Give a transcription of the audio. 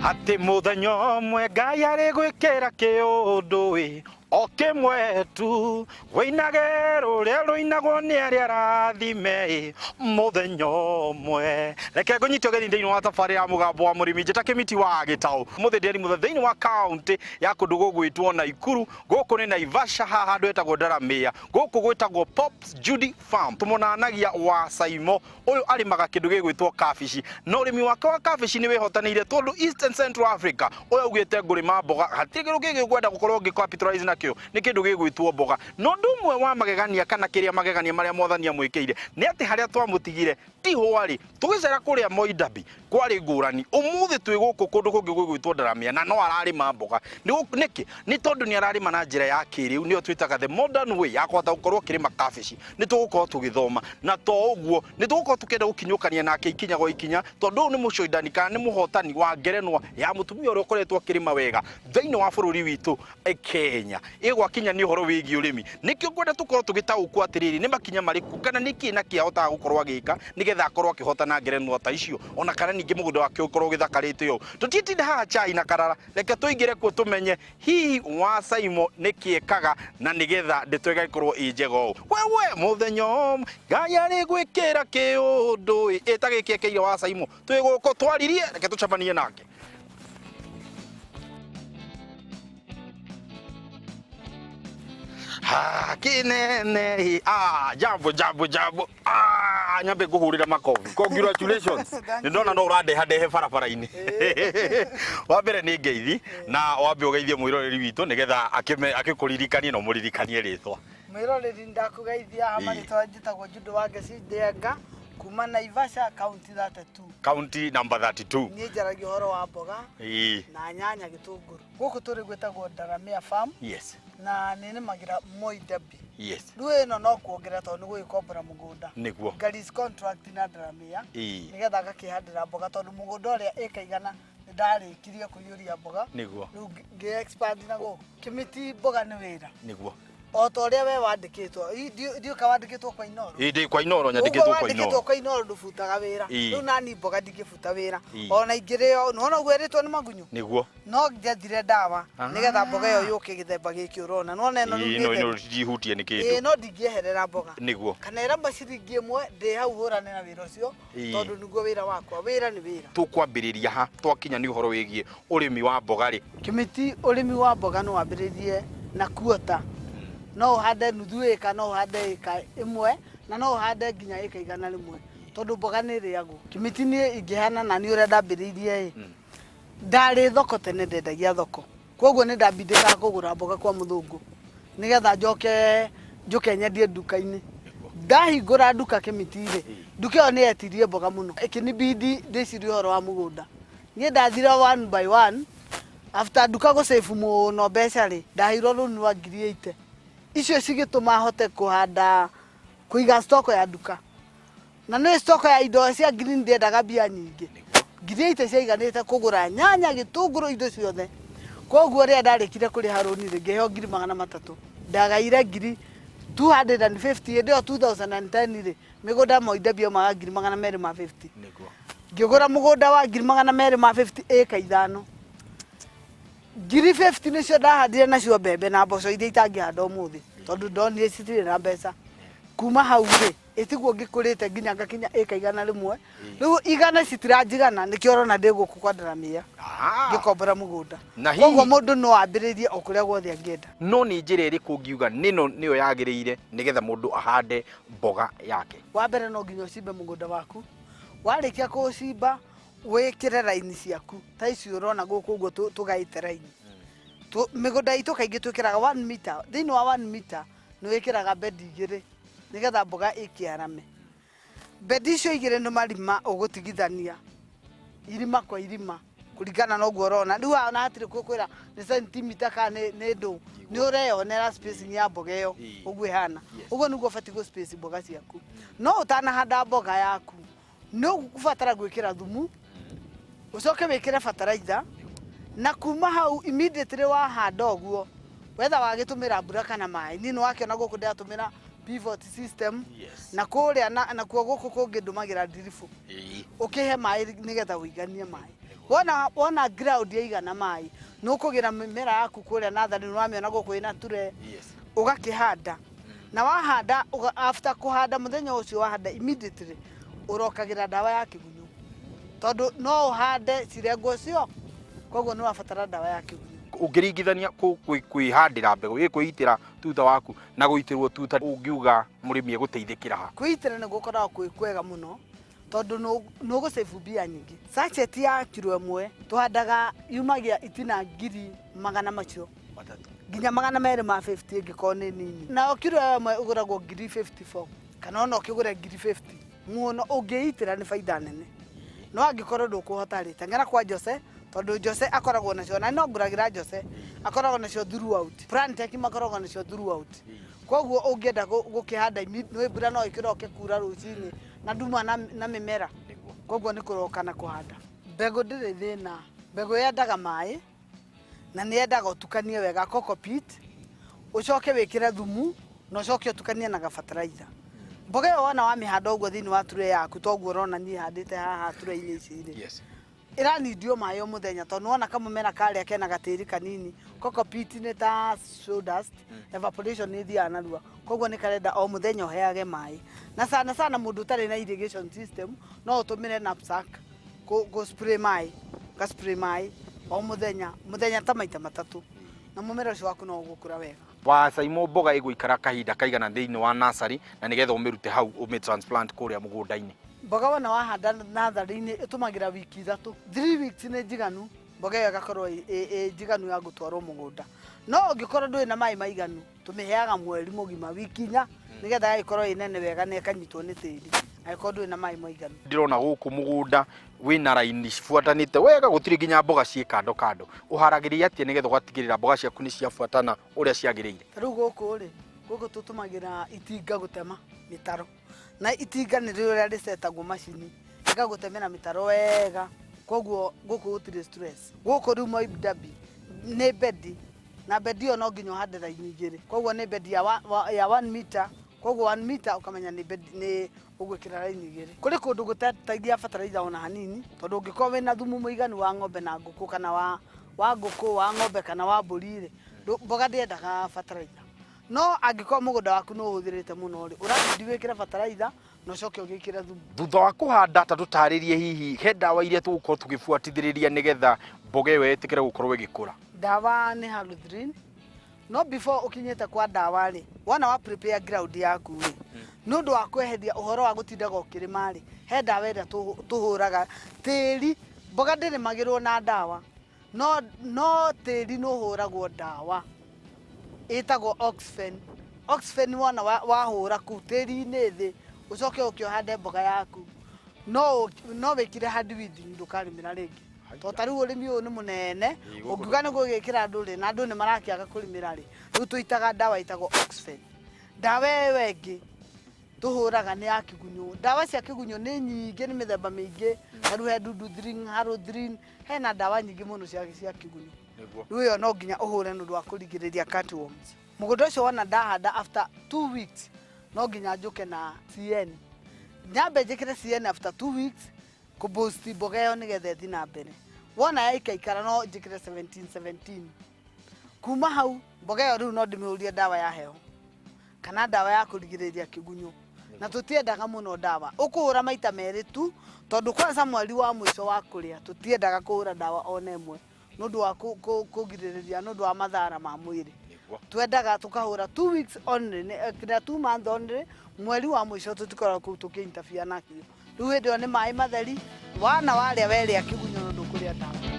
Ati muthenya umwe Ngai ari gwikira kiundu o kimwe tu wĩinage rũrĩa rũinagwo nĩ arĩa arathime mũthenya ũmwe. Reke ngũnyite ũgeni thĩinĩ wa thabarĩ ya mũgambo wa mũrĩmi njĩta Kĩmiti wa Gĩtaũ mũthĩ ndĩari mũthĩ thĩinĩ wa kaunti ya kũndũ gũgwĩtwo Naikuru. Gũkũ nĩ Naivasha, haha handũ hetagwo Ndaramĩa, gũkũ gwĩtagwo Pops Judy Farm. Tũmũnanagia wa Saimo ũyũ arĩmaga kĩndũ gĩgwĩtwo kabici, na ũrĩmi wake wa kabici nĩ wĩhotanĩire tondũ Eastern Central Africa ũyũ augĩte ngũrĩma mboga hatirĩ kĩndũ kĩngĩ kwenda gũkorwo ngĩcapitalize nakĩo nĩ kĩndũ gĩgwĩtwo mboga. No ũndũ ũmwe wa magegania kana kĩrĩa magegania marĩa Mwathani amwĩkĩire nĩ atĩ harĩa twamũtigire ti hwarĩ, tũgĩcera kũrĩa Moidabi kwarĩ ngũrani. Ũmũthĩ twĩ gũkũ kũndũ kũngĩ gwĩtwo Ndaramĩa na no ararĩma mboga. Nĩkĩ? Nĩ tondũ nĩ ararĩma na njĩra ya kĩrĩu, nĩyo twĩtaga the modern way ya kũhota gũkorwo kĩrĩma kabici. Nĩ tũgũkorwo tũgĩthoma na to ũguo nĩ tũgũkorwo tũkĩenda gũkinyũkania nake ikinya gwa ikinya, tondũ ũyũ nĩ mũcoindani kana nĩ mũhotani wa ngerenwa ya mũtumia ũrĩa ũkoretwo akĩrĩma wega thĩinĩ wa bũrũri witũ Kenya. Gwakinya nĩ ũhoro wĩgiĩ ũrĩmi, nĩkĩo ngwenda tũkorwo tũgĩtaũkwo atĩrĩrĩ nĩ makinya marĩkũ kana nĩkĩ na kĩ ahotaga gũkorwo agĩka nĩgetha akorwo akĩhotana ngerenwa ta icio, ona kana ningĩ mũgũnda wake ũkorwo ũgĩthakarĩte ũũ. Tũtitinda haha chai na karara, reke tũingĩre kuo tũmenye hihi wa Saimo nĩkĩ ekaga na nĩgetha ndeto ĩgagĩkorwo ĩ njega ũũ. Wewe mũthenya ũmwe Ngai arĩ gwĩkĩra kĩũndũ ĩta gĩkĩ ekeire wa Saimo, twĩ gũkũ twaririe, reke tũcemanie nake. Kinene jambo nyambe ngũhũrĩra makobi. Congratulations. Nĩ ndona no ũrandeha barabara-inĩ. Wa mbere nĩ ngeithi na wambe ũgeithie mwĩroreri witũ nĩgetha akĩkũririkanie na ũmũririkanie rĩtwa. Mwĩroreri ndakũgeithia hama rĩtwa njĩtagwo Judy wa Ndenga kuma Naivasha county 32. County number 32. Niĩ njaragia ũhoro wa mboga na nyanya gĩtũngũrũ. Gũkũ tũrĩ gwĩtagwo Ndaramĩa Farm. Yes. Na nĩnĩmagĩra Moidabi. Yes. Rĩu ĩno no kuongerera tondũ nĩ gũgĩkombora mũgũnda. Nĩguo. Ngaris contract na Ndaramĩa. Nĩgetha ngakĩhandĩra mboga tondũ mũgũnda ũrĩa ĩka igana nĩ ndarĩkirie kũiyũria mboga. Nĩguo. Rĩu ngĩ-expand na gũkũ. Kĩmiti mboga nĩ wĩra. Nĩguo. O ta ũrĩa we wandĩkĩtwo, ndiũka wandĩkĩtwo kwa Inoro. Ndĩ kwa Inoro, nyandĩkĩtwo kwa Inoro. Wandĩkĩtwo kwa Inoro ndũbutaga wĩra. Rĩu nani mboga ndingĩbuta wĩra. Ona ingĩrĩo, nĩwona ũguo ĩrĩtwo nĩ magunyo. Nĩguo. No njathire ndawa nĩgetha mboga ĩyo yũke gĩthemba gĩkĩ ũrona. Nĩwona ĩno ndihutie nĩ kĩndũ. No ndingĩeherera mboga. Nĩguo. Kana ĩramba ciringi ĩmwe ndĩ hau hũrane na wĩra ũcio tondũ nĩguo wĩra wakwa. Wĩra nĩ wĩra. Tũkwambĩrĩria ha twakinya nĩ ũhoro wĩgiĩ ũrĩmi wa mboga rĩ. Kĩmiti ũrĩmi wa mboga no wambĩrĩrie na kuota. No ũhande nuthu ĩka, no ũhande ĩka ĩmwe na no ũhande nginya ĩka igana rĩmwe tondũ mboga nĩ ĩrĩagwo. Kĩmiti niĩ ingĩhana na nĩ ũrĩa ndambĩrĩirie ndarĩ thoko tene ndendagia thoko, koguo nĩ ndambindĩkaga kũgũra mboga kwa mũthũngũ nĩgetha njoke nyendie nduka-inĩ. Ndahingũra nduka Kĩmiti-rĩ, nduka ĩyo nĩ yetirie mboga mũno, ĩkĩnibidi ndĩcirie ũhoro wa mũgũnda. Niĩ ndathire one by one after nduka gũsave mũno mbeca-rĩ, ndaheirwo rũni rwa 80,000. Icio cigĩtũma hote kũhanda kũiga stock ya nduka. Na nĩ stock ya indo cia green ndendaga mbia nyingĩ. 80,000 ciaiganĩte kũgũra nyanya, gĩtũngũrũ, indo ciothe. Koguo rĩrĩa ndarĩkire kũrĩha rũni rĩ ngĩheo 300,000. Ndagaire 250 hĩndĩ ĩyo 2010 rĩ mĩgũnda Moidabi yaumaga 250,000. Ngĩgũra mũgũnda wa 250,000 ĩka 5. 50 nĩcio ndahandire nacio mbembe na mboco iria itangĩhanda ũmũthĩ tondũ ndonire citirĩ na mbeca. Kuma hau rĩ ĩtiguo ngĩkũrĩte nginya ngakinya ĩka 100. Rĩu 100 citiranjigana nĩkĩo ũrona ndĩ gũkũ kwa Ndaramĩa ngĩkombora mũgũnda. Koguo mũndũ no ambĩrĩrie o kũrĩa guothe angĩenda. No nĩ njĩra ĩrĩkũ ngiuga nĩyo yagĩrĩire nĩgetha mũndũ ahande mboga yake? Wa mbere no nginya ũcimbe mũgũnda waku, warĩkia kũũcimba wĩkĩre raini ciaku ta ici ũrona gũkũ ũguo tũgaĩte raini. Mĩgũnda itũ kaingĩ twĩkĩraga 1 meter, thĩinĩ wa 1 meter nĩ wĩkĩraga bedi 2 nĩgetha mboga ĩkĩarame. Bedi icio 2 nĩ marima ũgũtigithania irima kwa irima kũringana na ũguo ũrona. Rĩu ona hatirĩ kwĩra nĩ centimeter kana nĩ ndũ, nĩ ũreyonera spacing ya mboga ĩyo ũguo ĩhana. Ũguo nĩguo ũbatiĩ gũ space mboga ciaku. No ũtanahanda mboga yaku nĩ ũgũbatara gwĩkĩra thumu, ũcoke wĩkĩre fertilizer, na kuma hau immediately wahanda ũguo whether wagĩtũmĩra mbura kana maĩ. Niĩ nĩwakĩona gũkũ ndĩratũmĩra pivot system na kũrĩa na kuo gũkũ kũngĩ ndũmagĩra ndiribu ũkĩhe maĩ nĩgetha ũiganie maĩ. wona ground yaigana mai nukugira mimera yaku kuria nathari nĩwamĩona gũkũ ĩna ture ugakihanda na wahanda after kuhanda muthenya ucio wahanda immediately urokagira dawa ya kigunyũ tondu no uhande cirengo cio koguo nĩ wabatara dawa ya kigunyũ ũngĩringithania kwĩhandĩra mbegũ kwĩitĩra tuta waku na gũitĩrwo tuta ũngiuga mũrĩmi egũteithĩkĩra ha kwĩitĩra nĩ gũkoragwo kwega mũno tondu no go save mbia nyingĩ sachet ya kilo 1 tuhandaga yumagia itina ngiri magana macio nginya magana merĩ ma 50 ĩngĩkorwo nĩ nini na kilo 1 ũgũragwo ngiri 54 kana ona ũkĩgũra ngiri 50 muno ũngĩitĩra nĩ faida nene no angĩkorwo ndũkũhota rĩ teng'era kwa Jose tondu Jose akoragwo nacio na no nguragira Jose akoragwo nacio throughout Plantech makoragwo nacio throughout koguo ũngĩenda gũkĩhanda nĩ mbura no ĩkĩroke kura rũcinĩ na nduma na mĩmera koguo nĩ kũroka na kũhanda mbegũ ndĩrĩ thĩna mbegũ yendaga maĩ na nĩ yendaga ũtukanie wega cockpit ũcoke wĩkĩre thumu na ũcoke ũtukanie na gabataraitha mboga ĩyo wona wamĩhanda ũguo thĩinĩ wa tray yaku toguo ũrona niĩ handĩte haha tray-inĩ ici rĩ ĩranidio maĩ o mũthenya tondu wona kamũmera karĩa kena gatĩri kanini cockpit nĩ ta sawdust evaporation nĩ thiaga narua koguo nĩ karenda o mũthenya ũheage maĩ na sana mũndũ ũtarĩ na irrigation system no ũtũmĩre knapsack spray maĩ spray maĩ o mũthenya ta maita matatũ na mũmera ũcio waku no ũgũkũra wega wacaimwo mboga ĩgũikara kahinda kaigana thĩinĩ wa nursery na nĩgetha ũmĩrute hau transplant kũrĩa mũgũnda-inĩ mboga wona wahanda natharĩ-inĩ ĩtũmagĩra wiki 3 weeks nĩ njiganu mboga ĩyo ĩgakorwo njiganu ya gũtwarwo mũgũnda no ũngĩkorwo ndũrĩ na maĩ maiganu tũmĩheaga mweri mũgima wiki 4 nĩgetha ĩkorwo ĩnene wega na ĩkanyitwo nĩ tĩri angĩkorwo ndũrĩ na maĩ maiganu ndĩrona gũkũ mũgũnda wĩna raini cibuatanĩte wega gũtirĩ nginya mboga ciĩ kando ũharagĩria atĩa nĩgetha ũgatigĩrĩra mboga ciaku nĩ ciabuatana ũrĩa ciagĩrĩire rĩu gũkũ tũtũmagĩra itinga gũtema mĩtaro na itinga nĩ rĩrĩa rĩcetagwo macini ĩgagũtemera mĩtaro wega koguo gũkũ gũtirĩ stress gũkũ rĩu Moidabi nĩ bedi na bedi ĩyo no nginya ũhande raini igĩrĩ koguo nĩ bedi ya 1 meter koguo 1 meter ũkamenya nĩ ũgwĩkĩra raini igĩrĩ kũrĩ kũndũ gũtateithia bataraitha ona hanini tondũ ũngĩkorwo wĩna thumu mũiganu wa ng'ombe na ngũkũ kana wa ngũkũ wa ng'ombe kana wa mbũri mboga ndĩendaga bataraitha no angĩkorwo mũgũnda waku no ũhũthĩrĩte mũno rĩ ũrathiĩ wĩkĩre bataraitha na ũcoke ũgĩkĩre thumu thutha wa kũhanda ta tũtarĩrie hihi he dawa iria tũgũkorwo tũgĩbuatithĩrĩria nĩgetha mboga ĩyo ĩtĩkĩre gũkorwo ĩgĩkũra dawa nĩ Halothrin no before ũkinyĩte kwa dawa rĩ wona wa prepare ground yaku rĩ nĩ ũndũ wa kweheria ũhoro wa gũtindaga ũkĩrĩma rĩ he dawa ĩrĩa tũhũraga tĩri mboga ndĩrĩmagĩrwo na dawa no tĩri nĩ ũhũragwo dawa ĩtagwo Oxfen wona wahũra kũu tĩri-inĩ thĩ ũcoke ũkĩhande mboga yaku no wĩkĩre hard weeding ndũkarĩmĩra rĩngĩ to tarĩu ũrĩmi ũyũ nĩ mũnene ũngiuga nĩ gũgĩkĩra andũ rĩ na andũ nĩ marakĩaga kũrĩmĩra rĩ rĩu tũitaga dawa ĩtagwo Oxfen dawa ĩyo ĩngĩ tũhũraga nĩ ya kĩgunyũ dawa cia kĩgunyũ nĩ nyingĩ nĩ mĩthemba mĩingĩ tarĩu he Duduthirin Halothrin hena dawa nyingĩ mũno cia kĩgunyũ rĩu ĩyo no nginya ũhũre nĩ ũndũ wa kũrigĩrĩria cutworms mũgũnda ũcio wona ndahanda after 2 weeks no nginya njũke na CN nyambe njĩkĩre CN after 2 weeks kũboost mboga ĩyo nĩgetha ĩthiĩ na mbere wona yaikaikara no njĩkĩre 17 kuma hau mboga ĩyo rĩu no ndĩmĩhũrie dawa ya heho kana dawa ya kũrigĩrĩria kĩgunyũ na tũtiendaga mũno dawa ũkũhũra maita merĩ tu tondũ kwanza mweri wa mũico wa kũrĩa tũtiendaga kũhũra dawa ona ĩmwe nĩ ũndũ wa kũgirĩrĩria nĩ ũndũ wa mathara ma mwĩrĩ twendaga tukahũra 2 weeks only kina 2 months only mweri wa mũico tutikoragwo kũu tũkĩinterfere nakio rĩu hĩndĩ ĩyo nĩ maĩ matheri wana warĩa werĩa kĩgunyũ ndũkũrĩa dawa